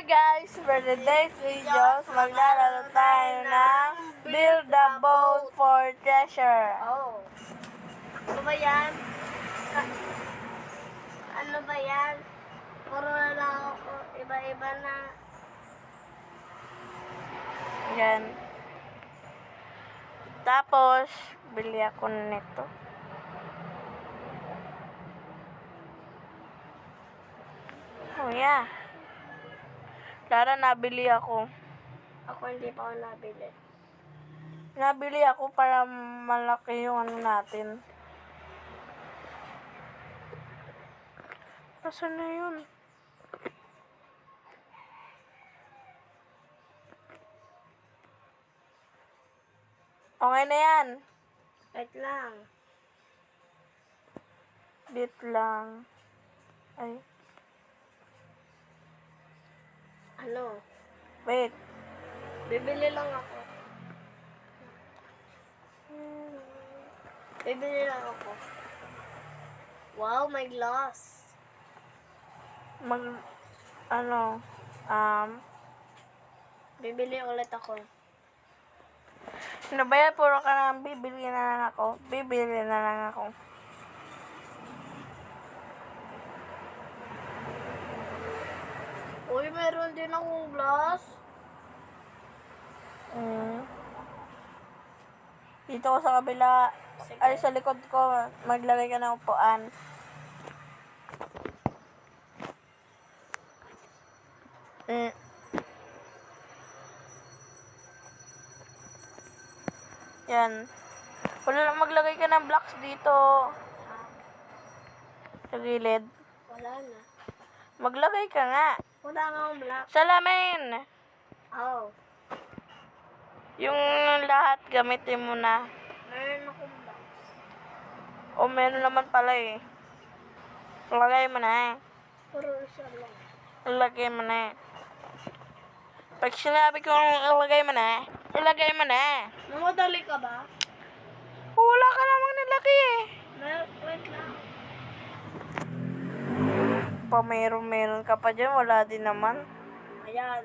guys! For today's videos, maglalaro tayo ng Build a Boat for Treasure. Oh. Ano ba yan? Ano ba yan? Puro na lang ako. Iba-iba na. Yan. Tapos, bili ako nito. Oh yeah. Lara, nabili ako. Ako hindi pa ako nabili. Nabili ako para malaki yung ano natin. Nasaan na yun? Okay na yan. Wait lang. Bit lang. Ay. Ano? Wait. Bibili lang ako. Bibili lang ako. Wow, my glass. Bibili ulit ako. Ano ba yan? Puro ka na bibili na lang ako. Bibili na lang ako. Uy, meron din akong glass. Dito ko sa kabila. Sige. Ay, sa likod ko. Maglagay ka ng upuan. Yan. Wala na, maglagay ka ng blocks dito. Sa gilid. Wala na. Maglagay ka nga. Wala nga akong black. Salamin! Oh. Yung lahat gamitin mo na. Meron akong black. O meron naman pala eh. Lagay mo na eh. Puro isa lang. Ilagay mo na. Pag sinabi ko ilagay mo na, ilagay mo na. Mamadali ka ba? Wala ka namang nilagay eh. Wait lang. Pa meron ka pa dyan, wala din naman. Ayan.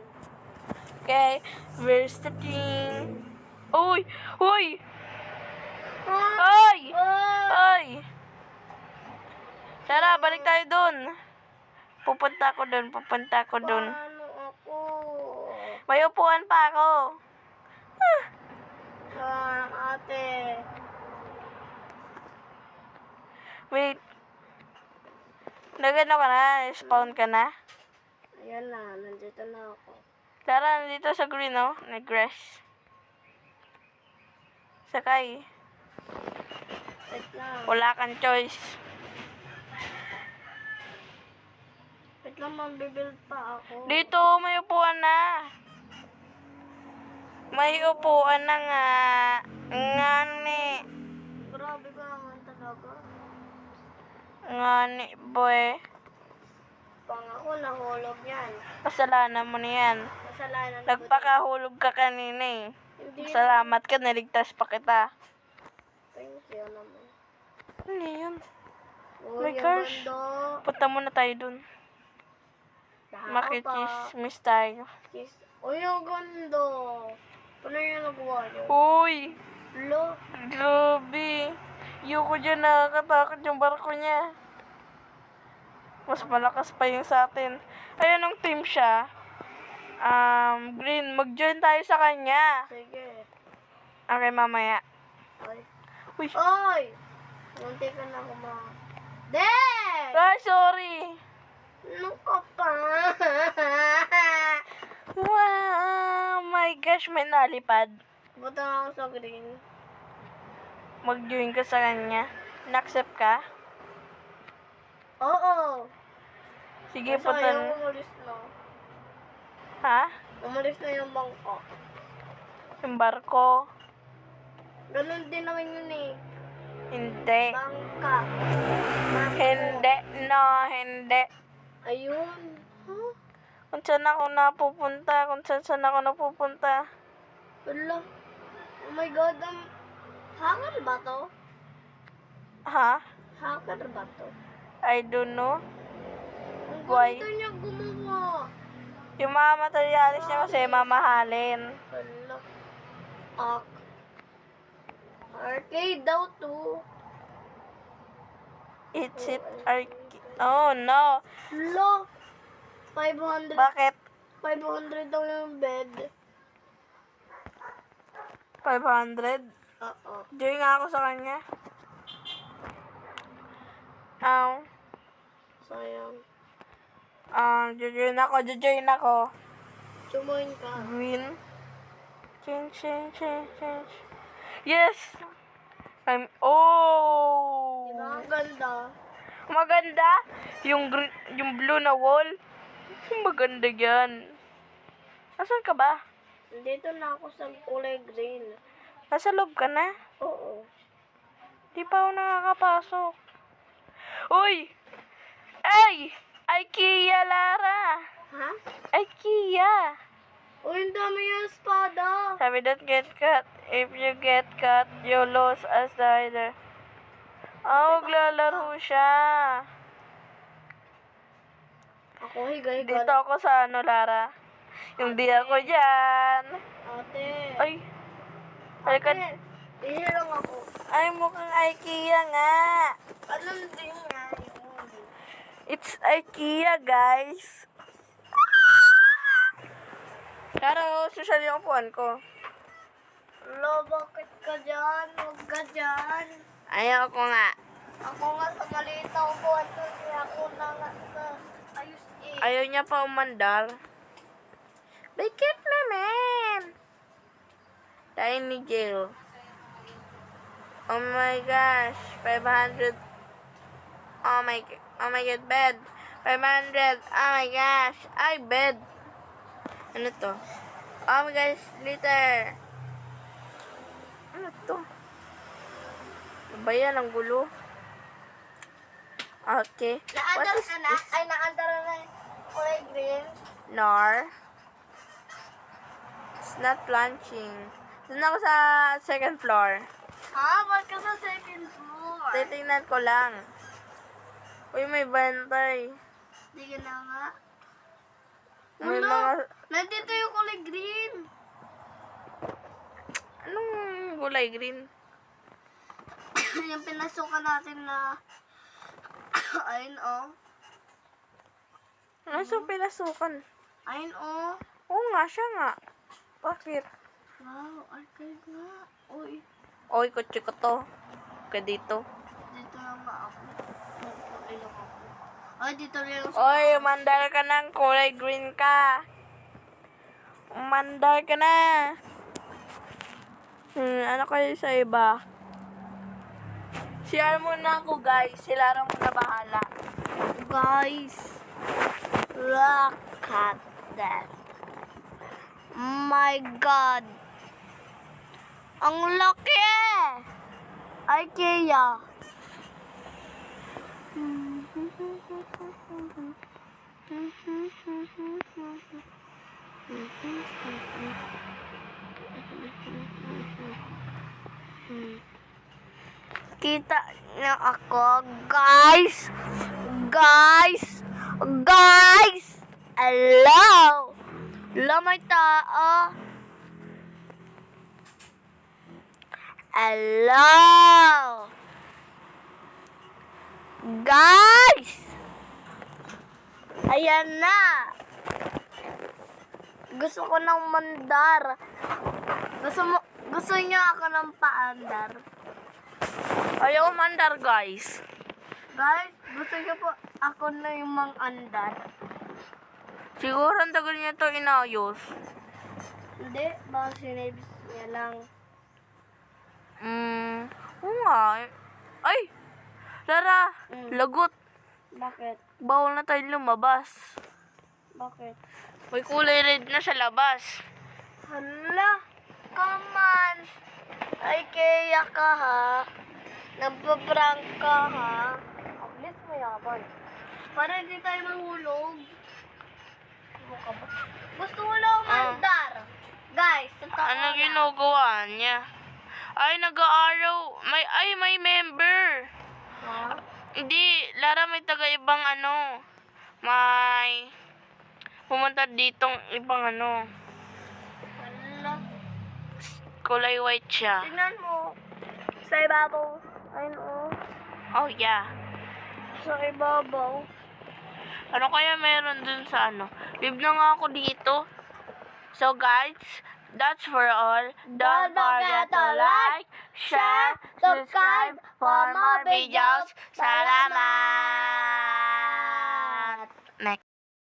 Okay, where's the king? Uy! Uy! Ay! Ay! Tara, balik tayo dun. Pupunta ko dun. Paano ako? May upuan pa ako. Ate. Wait. Nagano ka na? Spawn ka na? Ayan na, nandito na ako. Tara, nandito sa green, oh. Nag-grass. Sakay. Wait lang. Wala kang choice. Wait lang, mambibuild pa ako. Dito, may upuan na. May upuan na nga. Ngani. Grabe ka naman talaga. Ngani, boy. Pang ako, nahulog yan. Kasalanan mo na yan. Kasalanan ko. Nagpakahulog ka kanina eh. Hindi. Salamat ka, naligtas pa kita. Thank you naman. Ano yun? Oh, My yung gosh. bando. Punta muna tayo dun. Dahako pa. Makikismis tayo. Kiss. Oh, yung gando. Paano yung nagawa yun? Uy! Lo. Grabe. Yuko dyan, nakakatakot yung barko niya. Mas malakas pa yung sa atin. Ayun, nung team siya. Green, mag-join tayo sa kanya. Sige. Okay, mamaya. Ay. Uy! Oy! Munti ka na Dad! Ay, sorry! Ano ka pa? Wow! My gosh, may nalipad. Buta nga ako sa green. Mag-join ka sa kanya. Na-accept ka? Oo. Sige, Kasi punta yung na. umalis na. Ha? Umalis na yung bangko. Yung barko? Ganun din naman yun eh. Hindi. Bangka. Bangko. Hindi. No, hindi. Ayun. Huh? Kung saan ako napupunta. Wala. Oh my God. Hacker ba to? Ha? Hacker ba to? I don't know. Ang Why? ganda niya gumawa. Yung mga materialis niya kasi mamahalin. Hala. Arcade daw to. It's it Oh no. Lo. 500. Bakit? 500 daw yung bed. 500? Oo. Join nga ako sa kanya. Sayang. Join ako. Sumoin ka. Green. Change. Yes! Oh! Diba ang ganda? Maganda? Yung blue na wall? Maganda yan. Nasaan ka ba? Dito na ako sa kulay green. Nasa loob ka na? Oo. Di pa ako nakakapasok. Uy! Ay! IKEA, Lara! Ha? IKEA! Uy, ang dami yung espada. Sabi, don't get cut. If you get cut, you lose as the rider. Oh, maglalaro siya. Ako, higay Dito ako sa Lara. Yung di ako dyan. Ate. Ay. Halika. Ate. Hindi lang ako. Ay, mukhang IKEA nga. Alam din nga yun. It's IKEA, guys. Pero, social yung upuan ko. Lo, bakit ka dyan? Huwag ka dyan. Ayoko nga. Ako nga sa maliit na upuan ko. Kaya ako na nga sa ayos eh. Ayaw niya pa umandar. Bakit naman? Tiny jail. Oh my gosh. 500. Oh my god, bed. 500. Oh my gosh. Ay, bed. Ano to? Oh my gosh, litter. Ano to? Ano ba yan? Ang gulo. Okay. Naandar ka na? Ay, naandar na yung kulay green. Nar. It's not launching. Doon ako sa second floor. Ha? Ba't ka sa second floor? Titingnan ko lang. Uy, may bantay. Hindi ka na nga. May Ano? mga... Nandito yung kulay green. Anong gulay green? Yung pinasukan natin na... Ayun oh. Ano sa pinasukan? Ayun oh. Oo nga, siya nga. Bakit? Wow, arcade nga. Uy, Oy, kutsi ko to. Ka dito. dito na nga ako. Ilok ako. Ay, dito rin ako. Oy, umandar ka ng kulay green ka. Umandar ka na. Ano kayo sa iba? Share muna ako, guys. Sila rin muna bahala. Guys, look at that. My God. Ang laki eh. IKEA. Kita na ako, guys. Guys. Guys. Hello. Hello, may tao. Hello. Guys. Ayan na. Gusto ko ng mandar. Gusto niyo ako ng paandar. Ayaw umandar, guys. Guys, gusto niyo po ako na yung mang-andar. Siguro ang tagal niya to inayos. Hindi, baka sinabis niya lang. Oo nga. Ay! Lara, lagot. Bakit? Bawal na tayo lumabas. Bakit? May kulay red na sa labas. Hala, come on. Ay, kaya ka ha. Nagpa-prank ka ha. At least mayaman. Para hindi tayo mahulog. Gusto ko lang mandar. Guys, totoo Ano na. ginagawa niya? Ay, nag-aaraw. May member. Ha? Hindi, Lara, may taga-ibang ano. pumunta ditong ibang ano, Wala. kulay white siya. Tingnan mo. Sa ibabaw. Ayun o. Oh yeah. Sa ibabaw. Ano kaya meron dun sa ano? Live na nga ako dito. So guys, that's for all. Don't forget to like, share, subscribe for more videos. Salamat!